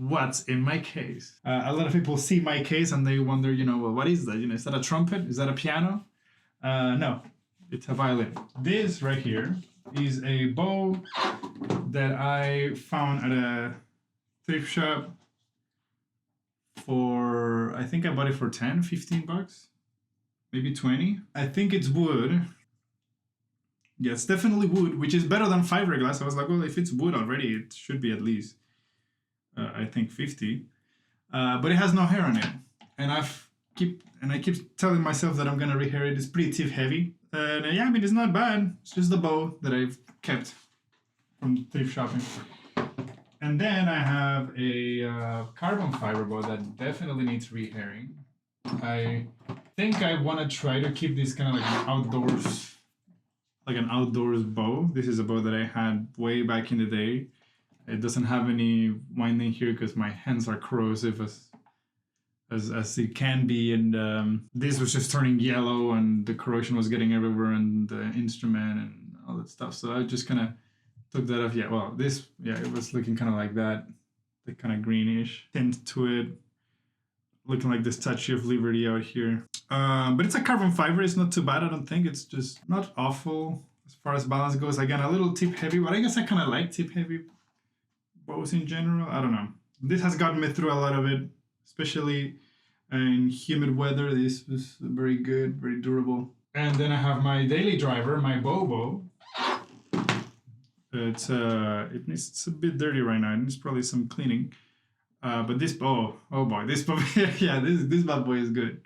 what's in my case. A lot of people see my case and they wonder, well, what is that? Is that a trumpet? Is that a piano? No, it's a violin. This right here is a bow that I found at a thrift shop for, I think I bought it for 10, 15 bucks, maybe 20. I think it's wood. Yeah, it's definitely wood, which is better than fiberglass. I was like, well, if it's wood already, it should be at least, I think 50. But it has no hair on it. And I keep telling myself that I'm gonna rehair it. It's pretty tip heavy. And yeah, I mean, it's not bad. It's just the bow that I've kept from thrift shopping. And then I have a carbon fiber bow that definitely needs rehairing. I think I want to try to keep this kind of like an outdoors bow. This is a bow that I had way back in the day. It doesn't have any winding here because my hands are corrosive as it can be, and this was just turning yellow and the corrosion was getting everywhere and the instrument and all that stuff. So I just kind of took that off. Yeah, well, it was looking kind of like that, the kind of greenish tint to it, looking like the Statue of Liberty out here. But it's a carbon fiber. It's not too bad, I don't think. It's just not awful as far as balance goes. Again, a little tip heavy, but I guess I kind of like tip heavy bows in general. I don't know. This has gotten me through a lot of it, especially in humid weather. This was very good, very durable. And then I have my daily driver, my bow. It's a bit dirty right now. It needs probably some cleaning. But this bow, oh boy, this bow, yeah, this bad boy is good.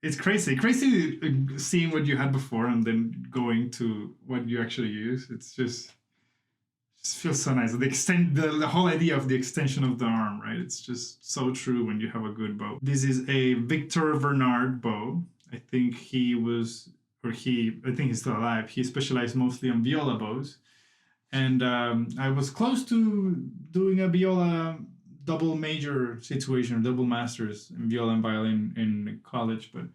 It's crazy seeing what you had before and then going to what you actually use. It's just feels so nice. The whole idea of the extension of the arm, right? It's just so true when you have a good bow. This is a Victor Bernard bow. I think he's still alive. He specialized mostly on viola bows. And I was close to doing a viola double major situation, or double masters in viola and violin in college, but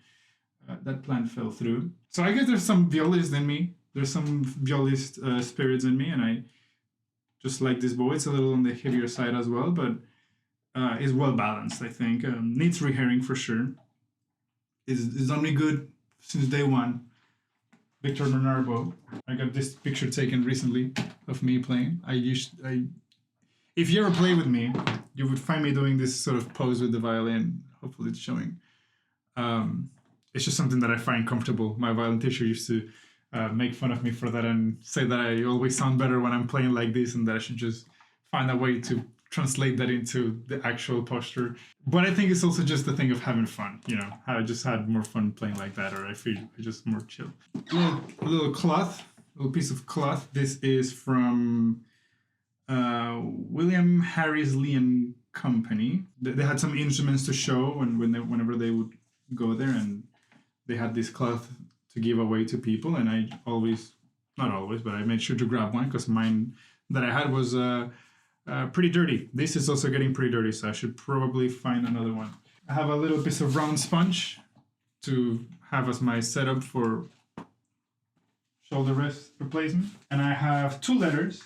that plan fell through. So I guess there's some violist in me. There's some violist spirits in me, and I just like this bow. It's a little on the heavier side as well, but it's well balanced, I think. Needs rehairing for sure. It's only good since day one. Victor Bernard bow. I got this picture taken recently of me playing. If you ever play with me, you would find me doing this sort of pose with the violin. Hopefully it's showing. It's just something that I find comfortable. My violin teacher used to make fun of me for that and say that I always sound better when I'm playing like this and that I should just find a way to translate that into the actual posture. But I think it's also just the thing of having fun, I just had more fun playing like that, or I feel just more chill. A little piece of cloth. This is from William Harris Lee and Company. They had some instruments to show whenever they would go there, and they had this cloth to give away to people, and I not always, but I made sure to grab one because mine that I had was pretty dirty. This is also getting pretty dirty, so I should probably find another one. I have a little piece of round sponge to have as my setup for shoulder rest replacement. And I have 2 letters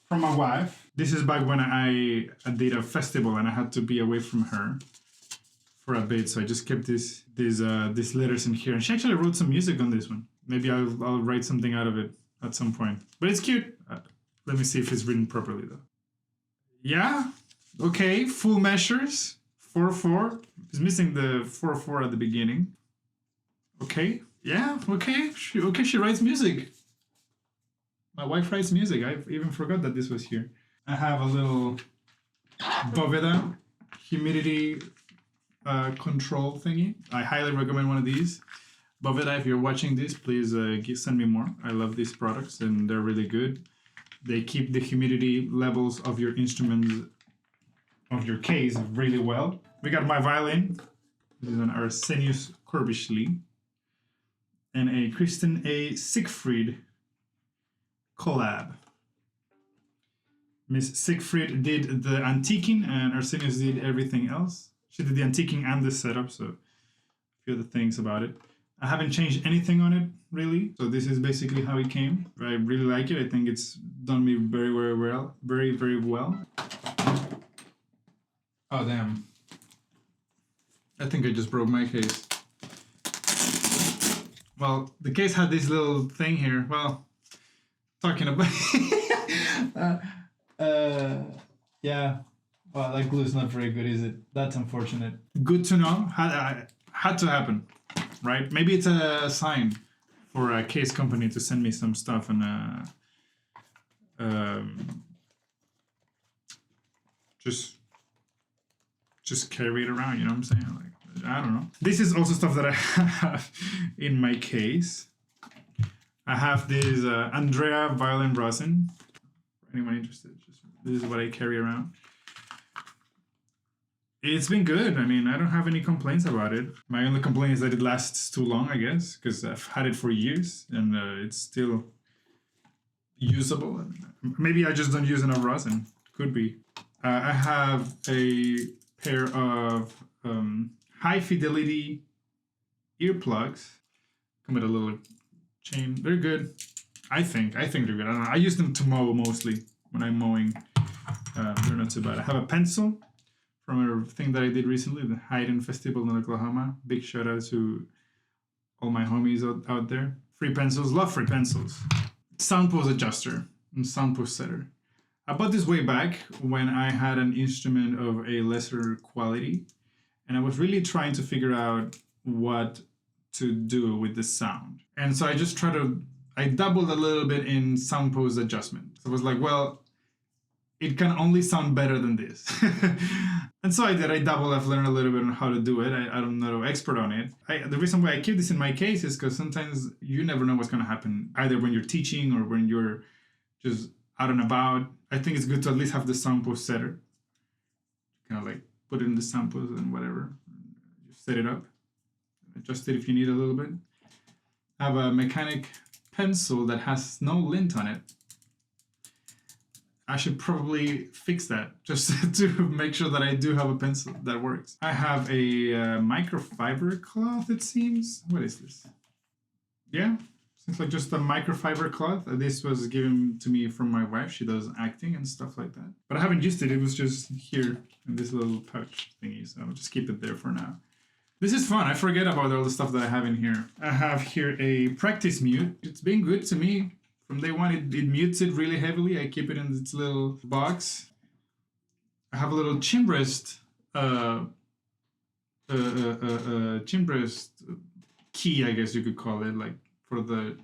from my wife. This is back when I did a festival and I had to be away from her for a bit, so I just kept these letters in here. And she actually wrote some music on this one. Maybe I'll write something out of it at some point. But it's cute. Let me see if it's written properly though. Yeah, okay, full measures, 4/4. It's missing the 4/4 at the beginning. Okay, yeah, okay. She writes music. My wife writes music. I even forgot that this was here. I have a little Boveda humidity control thingy. I highly recommend one of these. Boveda, if you're watching this, please send me more. I love these products and they're really good. They keep the humidity levels of your instruments, of your case, really well. We got my violin. This is an Arsenius Corbishley and a Kristen A. Siegfried collab. Miss Siegfried did the antiquing and Arsenius did everything else. She did the antiquing and the setup, so a few other things about it. I haven't changed anything on it really. So this is basically how it came. I really like it. I think it's done me very, very well. Very, very well. Oh, damn. I think I just broke my case. Well, the case had this little thing here. Well, talking about... yeah. Well, that glue is not very good, is it? That's unfortunate. Good to know. Had to happen, right? Maybe it's a sign for a case company to send me some stuff and just carry it around. You know what I'm saying? Like, I don't know. This is also stuff that I have in my case. I have this Andrea violin rosin. For anyone interested, this is what I carry around. It's been good. I mean, I don't have any complaints about it. My only complaint is that it lasts too long, I guess, because I've had it for years and it's still usable. Maybe I just don't use enough rosin. Could be. I have a pair of high fidelity earplugs. Come with a little chain. They're good. I think they're good. I don't know. I use them to mow mostly when I'm mowing. They're not too bad. I have a pencil from a thing that I did recently, the Hayden Festival in Oklahoma. Big shout out to all my homies out there. Free pencils, love free pencils. Sound pose adjuster and sound pose setter. I bought this way back when I had an instrument of a lesser quality, and I was really trying to figure out what to do with the sound. And so I dabbled a little bit in sound pose adjustment. So I was like, well, it can only sound better than this. And so I did. I dabbled. I've learned a little bit on how to do it. I'm not an expert on it. The reason why I keep this in my case is because sometimes you never know what's going to happen, either when you're teaching or when you're just out and about. I think it's good to at least have the sound pose setter. Kind of like put it in the sound pose and whatever. Just set it up. Adjust it if you need a little bit. I have a mechanic pencil that has no lint on it. I should probably fix that just to make sure that I do have a pencil that works. I have a microfiber cloth, it seems. What is this? Yeah, seems like just a microfiber cloth. This was given to me from my wife. She does acting and stuff like that. But I haven't used it. It was just here in this little pouch thingy, so I'll just keep it there for now. This is fun. I forget about all the stuff that I have in here. I have here a practice mute. It's been good to me. From day one, it mutes it really heavily. I keep it in its little box. I have a little chin breast key, I guess you could call it, like to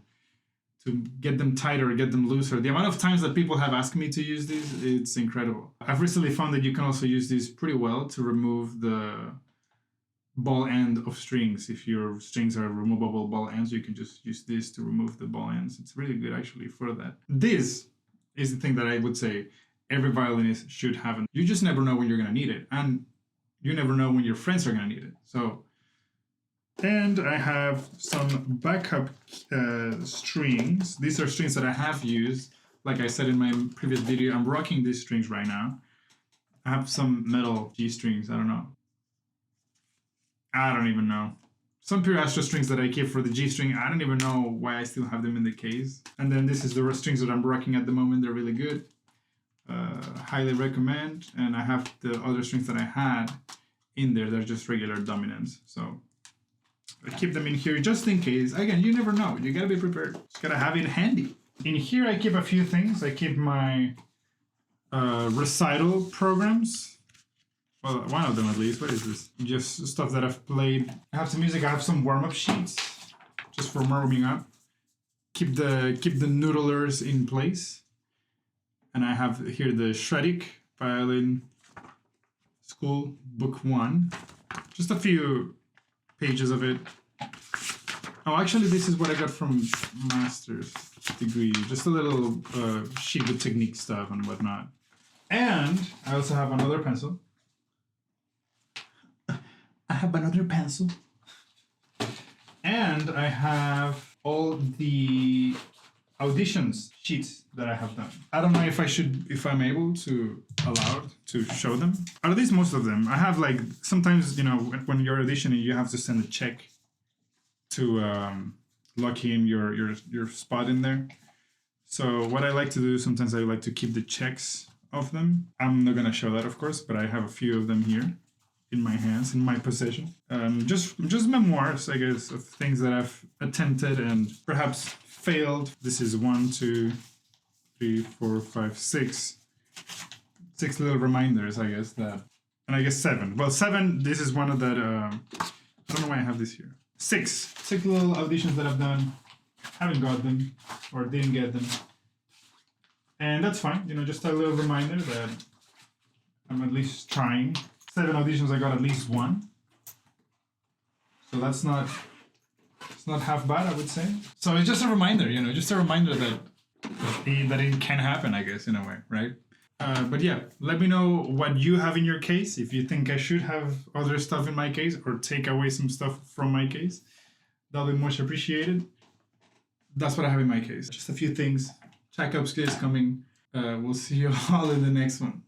get them tighter or get them looser. The amount of times that people have asked me to use these, it's incredible. I've recently found that you can also use these pretty well to remove the ball end of strings. If your strings are removable ball ends, you can just use this to remove the ball ends. It's really good actually for that. This is the thing that I would say every violinist should have. And you just never know when you're going to need it, and you never know when your friends are going to need it. So, and I have some backup strings. These are strings that I have used. Like I said in my previous video, I'm rocking these strings right now. I have some metal G strings. I don't even know. Some pure Astro strings that I keep for the G string. I don't even know why I still have them in the case. And then this is the strings that I'm rocking at the moment. They're really good. Highly recommend. And I have the other strings that I had in there. They're just regular dominants. So I keep them in here just in case. Again, you never know. You gotta be prepared. Just gotta have it handy. In here I keep a few things. I keep my recital programs. Well, one of them at least. What is this? Just stuff that I've played. I have some music. I have some warm-up sheets, just for warming up. Keep the noodlers in place. And I have here the Shredik Violin School Book 1. Just a few pages of it. Oh, actually, this is what I got from master's degree. Just a little sheet with technique stuff and whatnot. And I also have another pencil. And I have all the auditions sheets that I have done. I don't know if I'm able to allowed to show them. At least most of them. I have like, sometimes, when you're auditioning, you have to send a check to lock in your spot in there. So what I like to do, sometimes I like to keep the checks of them. I'm not gonna show that, of course, but I have a few of them here in my hands, in my possession. Just memoirs, I guess, of things that I've attempted and perhaps failed. This is 1, 2, 3, 4, 5, 6. 6 little reminders, I guess, that, and I guess 7. Well, 7, this is one of that, I don't know why I have this here. 6 little auditions that I've done, haven't got them, or didn't get them. And that's fine, just a little reminder that I'm at least trying. 7 auditions, I got at least 1. So it's not half bad, I would say. So it's just a reminder, just a reminder that it can happen, I guess, in a way, right? But yeah, let me know what you have in your case. If you think I should have other stuff in my case or take away some stuff from my case, that'll be much appreciated. That's what I have in my case. Just a few things. Checkups is coming. We'll see you all in the next one.